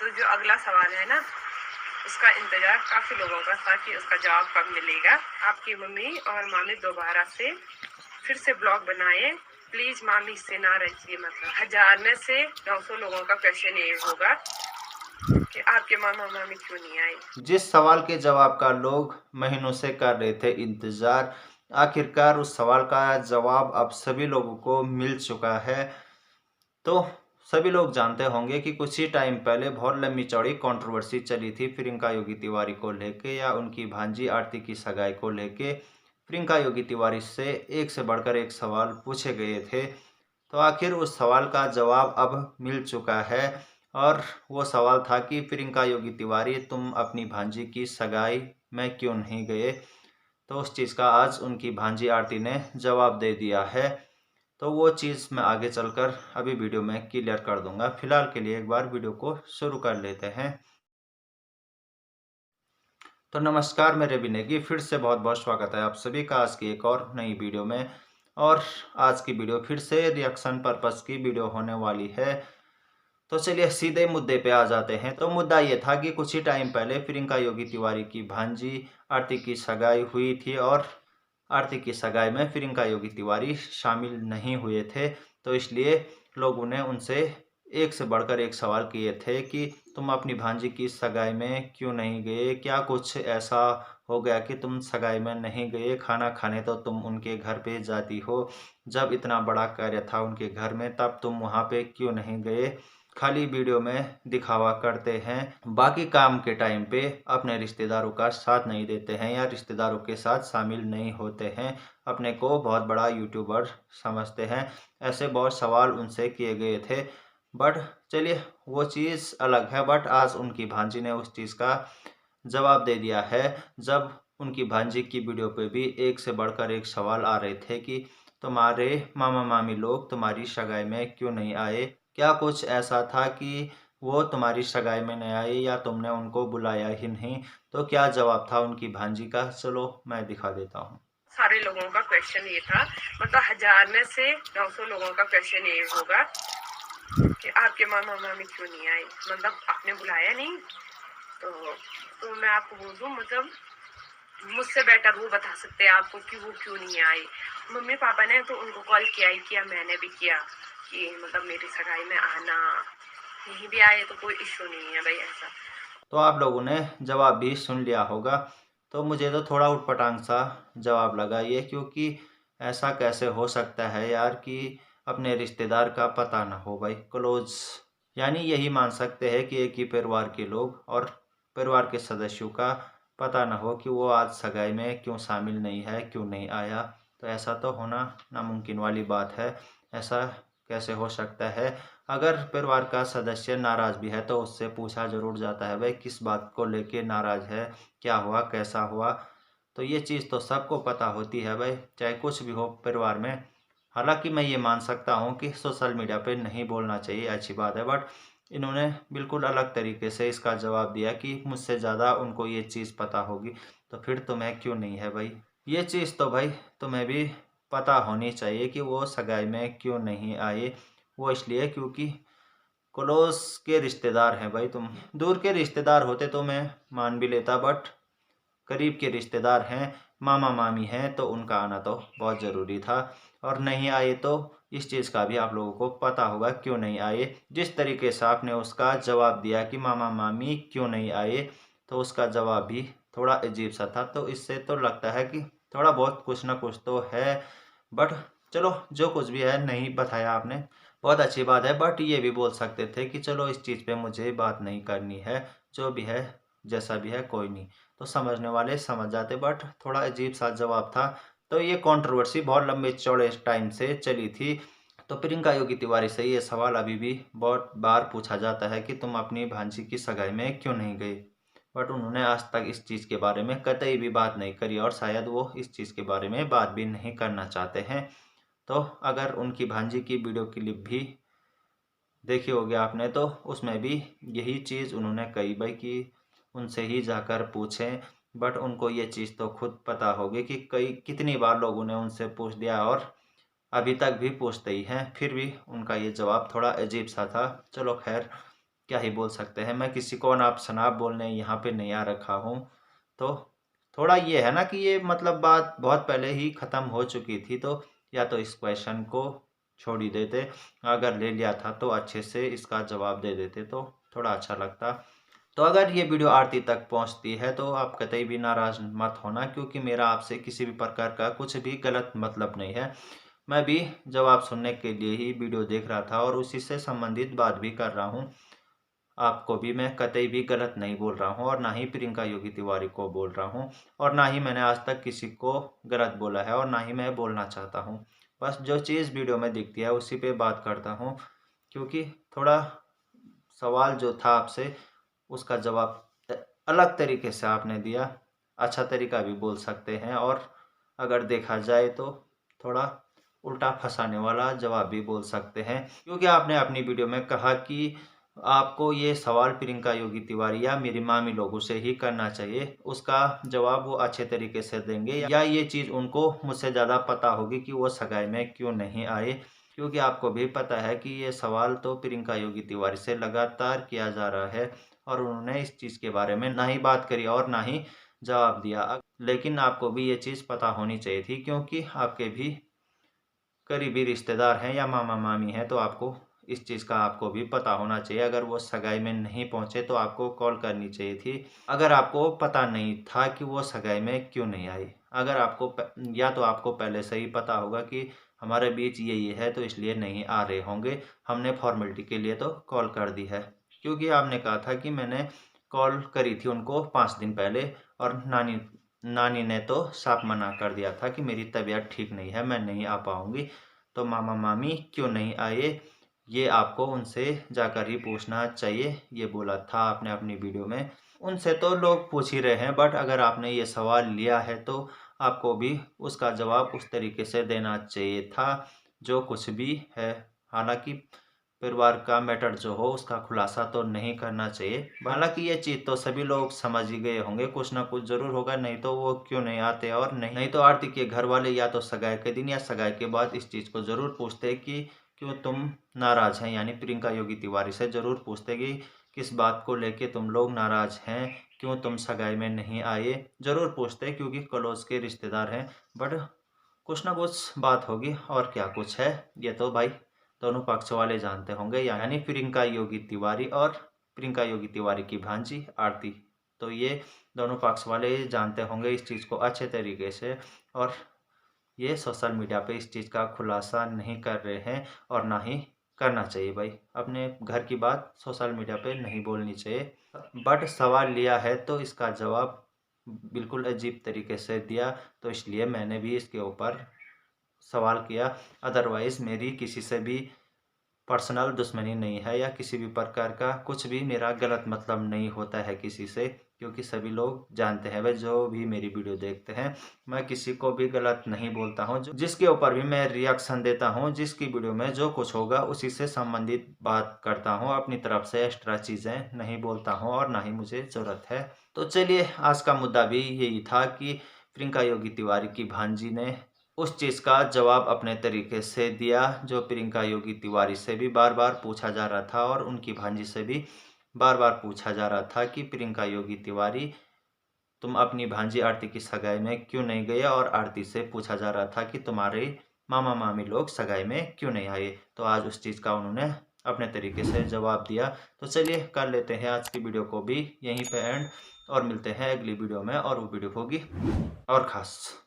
तो जो अगला सवाल है ना, उसका इंतजार काफी लोगों का था कि उसका जवाब कब मिलेगा। आपकी मम्मी और मामी दोबारा से फिर से ब्लॉग बनाए, प्लीज मामी से ना रहिए। मतलब 1000 में से 900 लोगों का क्वेश्चन ये होगा कि आपके मामा मामी क्यों नहीं आए। जिस सवाल के जवाब का लोग महीनों से कर रहे थे इंतजार, आखिरकार उस सवाल का जवाब अब सभी लोगों को मिल चुका है। तो सभी लोग जानते होंगे कि कुछ ही टाइम पहले बहुत लंबी चौड़ी कंट्रोवर्सी चली थी प्रियंका योगी तिवारी को लेके, या उनकी भांजी आरती की सगाई को लेके। प्रियंका योगी तिवारी से एक से बढ़कर एक सवाल पूछे गए थे। तो आखिर उस सवाल का जवाब अब मिल चुका है, और वो सवाल था कि प्रियंका योगी तिवारी, तुम अपनी भांजी की सगाई में क्यों नहीं गए। तो उस चीज़ का आज उनकी भांजी आरती ने जवाब दे दिया है। तो वो चीज़ मैं आगे चलकर अभी वीडियो में क्लियर कर दूंगा। फिलहाल के लिए एक बार वीडियो को शुरू कर लेते हैं। तो नमस्कार मेरे भी नेगी, फिर से बहुत बहुत स्वागत है आप सभी का आज की एक और नई वीडियो में। और आज की वीडियो फिर से रिएक्शन पर्पस की वीडियो होने वाली है। तो चलिए सीधे मुद्दे पे आ जाते हैं। तो मुद्दा ये था कि कुछ ही टाइम पहले प्रियंका योगी तिवारी की भांजी आरती की सगाई हुई थी, और आरती की सगाई में प्रियंका योगी तिवारी शामिल नहीं हुए थे। तो इसलिए लोगों ने उनसे एक से बढ़कर एक सवाल किए थे कि तुम अपनी भांजी की सगाई में क्यों नहीं गए, क्या कुछ ऐसा हो गया कि तुम सगाई में नहीं गए। खाना खाने तो तुम उनके घर पे जाती हो, जब इतना बड़ा कार्य था उनके घर में तब तुम वहाँ पे क्यों नहीं गए। खाली वीडियो में दिखावा करते हैं, बाकी काम के टाइम पे अपने रिश्तेदारों का साथ नहीं देते हैं या रिश्तेदारों के साथ शामिल नहीं होते हैं, अपने को बहुत बड़ा यूट्यूबर समझते हैं। ऐसे बहुत सवाल उनसे किए गए थे। बट चलिए वो चीज़ अलग है। बट आज उनकी भांजी ने उस चीज़ का जवाब दे दिया है, जब उनकी भांजी की वीडियो पे भी एक से बढ़कर एक सवाल आ रहे थे कि तुम्हारे मामा मामी लोग तुम्हारी सगाई में क्यों नहीं आए। क्या कुछ ऐसा था कि वो तुम्हारी सगाई में नहीं आए, या तुमने उनको बुलाया ही नहीं। तो क्या जवाब था उनकी भांजी का, चलो मैं दिखा देता हूँ। सारे लोगों का क्वेश्चन ये था, मतलब 1000 में से 900 लोगों का क्वेश्चन ये होगा कि आपके मामा मामी क्यों नहीं आए। मतलब आपने बुलाया नहीं। तो मैं आपको बोल दूं, मतलब मुझसे बेटर वो बता सकते हैं आपको कि वो क्यों नहीं आए। मम्मी पापा ने तो उनको कॉल किया ही किया, मैंने भी किया कि मतलब मेरी सगाई में आना, नहीं भी आए तो कोई इशू नहीं है भाई ऐसा। तो आप लोगों ने जवाब भी सुन लिया होगा। तो मुझे तो थोड़ा उटपटांग सा जवाब लगा ये, क्योंकि ऐसा कैसे हो सकता है यार कि अपने रिश्तेदार का पता ना हो भाई, क्लोज। यानी यही मान सकते हैं कि एक ही परिवार के लोग और परिवार के सदस्यों का पता ना हो कि वो आज सगाई में क्यों शामिल नहीं है, क्यों नहीं आया। तो ऐसा तो होना नामुमकिन वाली बात है। ऐसा कैसे हो सकता है। अगर परिवार का सदस्य नाराज भी है तो उससे पूछा जरूर जाता है भाई किस बात को लेके नाराज है, क्या हुआ, कैसा हुआ। तो ये चीज़ तो सबको पता होती है भाई, चाहे कुछ भी हो परिवार में। हालांकि मैं ये मान सकता हूँ कि सोशल मीडिया पे नहीं बोलना चाहिए, अच्छी बात है। बट इन्होंने बिल्कुल अलग तरीके से इसका जवाब दिया कि मुझसे ज़्यादा उनको ये चीज़ पता होगी, तो फिर तुम्हें क्यों नहीं है भाई। ये चीज़ तो भाई तुम्हें भी पता होनी चाहिए कि वो सगाई में क्यों नहीं आए। वो इसलिए क्योंकि क्लोज के रिश्तेदार हैं भाई तुम। दूर के रिश्तेदार होते तो मैं मान भी लेता, बट करीब के रिश्तेदार हैं, मामा मामी हैं, तो उनका आना तो बहुत ज़रूरी था। और नहीं आए तो इस चीज़ का भी आप लोगों को पता होगा क्यों नहीं आए। जिस तरीके से आपने उसका जवाब दिया कि मामा मामी क्यों नहीं आए, तो उसका जवाब भी थोड़ा अजीब सा था। तो इससे तो लगता है कि थोड़ा बहुत कुछ ना कुछ तो है। बट चलो जो कुछ भी है नहीं बताया आपने, बहुत अच्छी बात है। बट ये भी बोल सकते थे कि चलो इस चीज़ पे मुझे बात नहीं करनी है, जो भी है जैसा भी है कोई नहीं। तो समझने वाले समझ जाते, बट थोड़ा अजीब सा जवाब था। तो ये कंट्रोवर्सी बहुत लंबे चौड़े टाइम से चली थी। तो प्रियंका योगी तिवारी से ये सवाल अभी भी बहुत बार पूछा जाता है कि तुम अपनी भांजी की सगाई में क्यों नहीं गए। बट उन्होंने आज तक इस चीज़ के बारे में कतई भी बात नहीं करी, और शायद वो इस चीज़ के बारे में बात भी नहीं करना चाहते हैं। तो अगर उनकी भांजी की वीडियो क्लिप भी देखी होगी आपने, तो उसमें भी यही चीज़ उन्होंने कही भाई कि उनसे ही जाकर पूछें। बट उनको ये चीज़ तो खुद पता होगी कि कई कितनी बार लोगों ने उनसे पूछ दिया, और अभी तक भी पूछते ही हैं, फिर भी उनका ये जवाब थोड़ा अजीब सा था। चलो खैर, क्या ही बोल सकते हैं। मैं किसी को अनाप शनाप बोलने यहाँ पे नहीं आ रखा हूँ। तो थोड़ा ये है ना कि ये मतलब बात बहुत पहले ही ख़त्म हो चुकी थी, तो या तो इस क्वेश्चन को छोड़ ही देते, अगर ले लिया था तो अच्छे से इसका जवाब दे देते तो थोड़ा अच्छा लगता। तो अगर ये वीडियो आरती तक पहुंचती है तो आप कतई भी नाराज़ मत होना, क्योंकि मेरा आपसे किसी भी प्रकार का कुछ भी गलत मतलब नहीं है। मैं भी जवाब सुनने के लिए ही वीडियो देख रहा था और उसी से संबंधित बात भी कर रहा हूँ। आपको भी मैं कतई भी गलत नहीं बोल रहा हूँ और ना ही प्रियंका योगी तिवारी को बोल रहा हूँ, और ना ही मैंने आज तक किसी को गलत बोला है और ना ही मैं बोलना चाहता हूँ। बस जो चीज़ वीडियो में दिखती है उसी पे बात करता हूँ, क्योंकि थोड़ा सवाल जो था आपसे उसका जवाब अलग तरीके से आपने दिया। अच्छा तरीका भी बोल सकते हैं, और अगर देखा जाए तो थोड़ा उल्टा फंसाने वाला जवाब भी बोल सकते हैं, क्योंकि आपने अपनी वीडियो में कहा कि आपको ये सवाल प्रियंका योगी तिवारी या मेरी मामी लोगों से ही करना चाहिए। उसका जवाब वो अच्छे तरीके से देंगे, या ये चीज़ उनको मुझसे ज़्यादा पता होगी कि वो सगाई में क्यों नहीं आए, क्योंकि आपको भी पता है कि ये सवाल तो प्रियंका योगी तिवारी से लगातार किया जा रहा है और उन्होंने इस चीज़ के बारे में ना ही बात करी और ना ही जवाब दिया। लेकिन आपको भी ये चीज़ पता होनी चाहिए थी, क्योंकि आपके भी करीबी रिश्तेदार हैं या मामा मामी हैं, तो आपको इस चीज़ का आपको भी पता होना चाहिए। अगर वो सगाई में नहीं पहुँचे तो आपको कॉल करनी चाहिए थी। अगर आपको पता नहीं था कि वो सगाई में क्यों नहीं आई, अगर आपको या तो आपको पहले से ही पता होगा कि हमारे बीच ये है तो इसलिए नहीं आ रहे होंगे, हमने फॉर्मेलिटी के लिए तो कॉल कर दी है। क्योंकि आपने कहा था कि मैंने कॉल करी थी उनको 5 दिन पहले, और नानी नानी ने तो साफ मना कर दिया था कि मेरी तबीयत ठीक नहीं है, मैं नहीं आ पाऊँगी। तो मामा मामी क्यों नहीं आए, ये आपको उनसे जाकर ही पूछना चाहिए, ये बोला था आपने अपनी वीडियो में। उनसे तो लोग पूछ ही रहे हैं, बट अगर आपने ये सवाल लिया है तो आपको भी उसका जवाब उस तरीके से देना चाहिए था जो कुछ भी है। हालाँकि परिवार का मैटर जो हो उसका खुलासा तो नहीं करना चाहिए। हालांकि ये चीज़ तो सभी लोग समझ ही गए होंगे, कुछ ना कुछ ज़रूर होगा, नहीं तो वो क्यों नहीं आते। और नहीं तो आरती के घर वाले या तो सगाई के दिन या सगाई के बाद इस चीज़ को ज़रूर पूछते कि क्यों तुम नाराज़ हैं, यानी प्रियंका योगी तिवारी से ज़रूर पूछते कि किस बात को लेके तुम लोग नाराज़ हैं, क्यों तुम सगाई में नहीं आए, ज़रूर पूछते, क्योंकि क्लोज के रिश्तेदार हैं। बट कुछ ना कुछ बात होगी, और क्या कुछ है ये तो भाई दोनों पक्ष वाले जानते होंगे, यानी प्रियंका योगी तिवारी और प्रियंका योगी तिवारी की भांजी आरती। तो ये दोनों पक्ष वाले जानते होंगे इस चीज़ को अच्छे तरीके से, और ये सोशल मीडिया पे इस चीज़ का खुलासा नहीं कर रहे हैं, और ना ही करना चाहिए भाई। अपने घर की बात सोशल मीडिया पे नहीं बोलनी चाहिए। बट सवाल लिया है तो इसका जवाब बिल्कुल अजीब तरीके से दिया, तो इसलिए मैंने भी इसके ऊपर सवाल किया। अदरवाइज़ मेरी किसी से भी पर्सनल दुश्मनी नहीं है, या किसी भी प्रकार का कुछ भी मेरा गलत मतलब नहीं होता है किसी से, क्योंकि सभी लोग जानते हैं भाई, जो भी मेरी वीडियो देखते हैं, मैं किसी को भी गलत नहीं बोलता हूँ। जिसके ऊपर भी मैं रिएक्शन देता हूँ, जिसकी वीडियो में जो कुछ होगा उसी से संबंधित बात करता हूँ, अपनी तरफ से एक्स्ट्रा चीज़ें नहीं बोलता हूँ और ना ही मुझे ज़रूरत है। तो चलिए, आज का मुद्दा भी यही था कि प्रियंका योगी तिवारी की भांजी ने उस चीज़ का जवाब अपने तरीके से दिया जो प्रियंका योगी तिवारी से भी बार बार पूछा जा रहा था, और उनकी भांजी से भी बार बार पूछा जा रहा था कि प्रियंका योगी तिवारी, तुम अपनी भांजी आरती की सगाई में क्यों नहीं गए, और आरती से पूछा जा रहा था कि तुम्हारे मामा मामी लोग सगाई में क्यों नहीं आए। तो आज उस चीज़ का उन्होंने अपने तरीके से जवाब दिया। तो चलिए, कर लेते हैं आज की वीडियो को भी यहीं पे एंड, और मिलते हैं अगली वीडियो में, और वो वीडियो होगी और ख़ास।